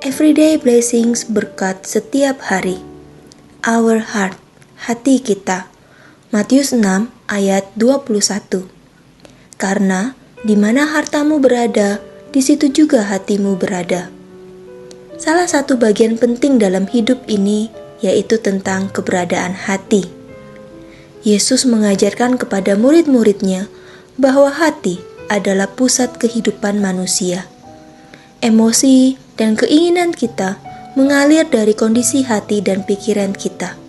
Everyday blessings, berkat setiap hari. Our heart, hati kita. Matius 6 ayat 21. Karena di mana hartamu berada, di situ juga hatimu berada. Salah satu bagian penting dalam hidup ini yaitu tentang keberadaan hati. Yesus mengajarkan kepada murid-muridnya bahwa hati adalah pusat kehidupan manusia. Emosi dan keinginan kita mengalir dari kondisi hati dan pikiran kita.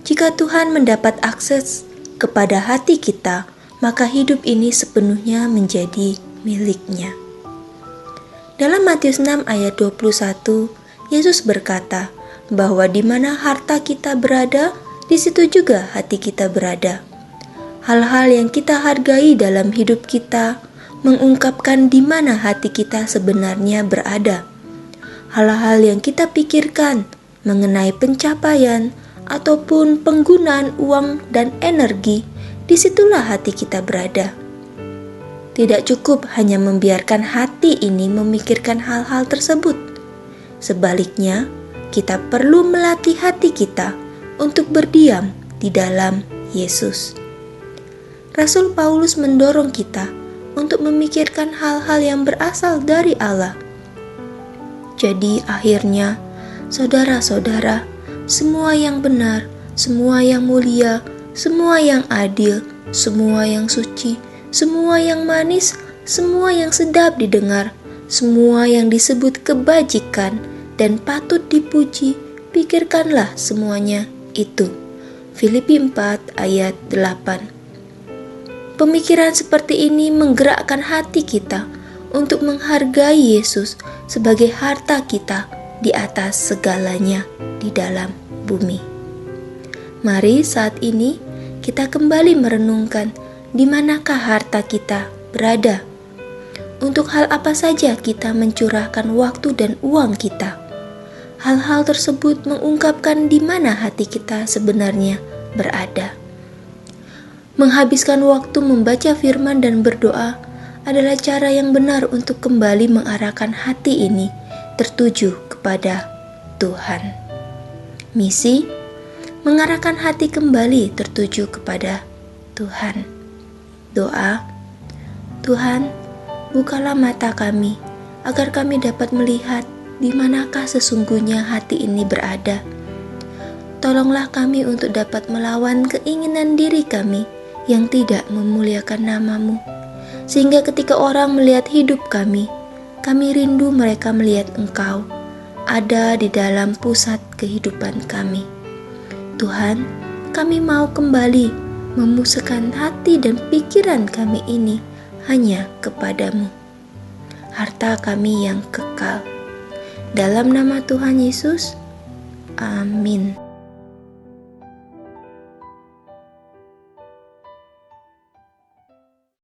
Jika Tuhan mendapat akses kepada hati kita, maka hidup ini sepenuhnya menjadi miliknya. Dalam Matius 6 ayat 21, Yesus berkata bahwa di mana harta kita berada, di situ juga hati kita berada. Hal-hal yang kita hargai dalam hidup kita mengungkapkan di mana hati kita sebenarnya berada. Hal-hal yang kita pikirkan mengenai pencapaian ataupun penggunaan uang dan energi, disitulah hati kita berada. Tidak cukup hanya membiarkan hati ini memikirkan hal-hal tersebut. Sebaliknya, kita perlu melatih hati kita untuk berdiam di dalam Yesus. Rasul Paulus mendorong kita untuk memikirkan hal-hal yang berasal dari Allah. Jadi akhirnya, saudara-saudara, semua yang benar, semua yang mulia, semua yang adil, semua yang suci, semua yang manis, semua yang sedap didengar, semua yang disebut kebajikan dan patut dipuji, pikirkanlah semuanya itu. Filipi 4 ayat 8. Pemikiran seperti ini menggerakkan hati kita untuk menghargai Yesus sebagai harta kita di atas segalanya di dalam bumi. Mari saat ini kita kembali merenungkan di manakah harta kita berada. Untuk hal apa saja kita mencurahkan waktu dan uang kita. Hal-hal tersebut mengungkapkan di mana hati kita sebenarnya berada. Menghabiskan waktu membaca firman dan berdoa adalah cara yang benar untuk kembali mengarahkan hati ini tertuju kepada Tuhan. Misi: mengarahkan hati kembali tertuju kepada Tuhan. Doa: Tuhan, bukalah mata kami agar kami dapat melihat di manakah sesungguhnya hati ini berada. Tolonglah kami untuk dapat melawan keinginan diri kami yang tidak memuliakan nama-Mu, sehingga ketika orang melihat hidup kami rindu mereka melihat Engkau ada di dalam pusat kehidupan kami. Tuhan, kami mau kembali memusatkan hati dan pikiran kami ini hanya kepadamu, harta kami yang kekal. Dalam nama Tuhan Yesus, amin.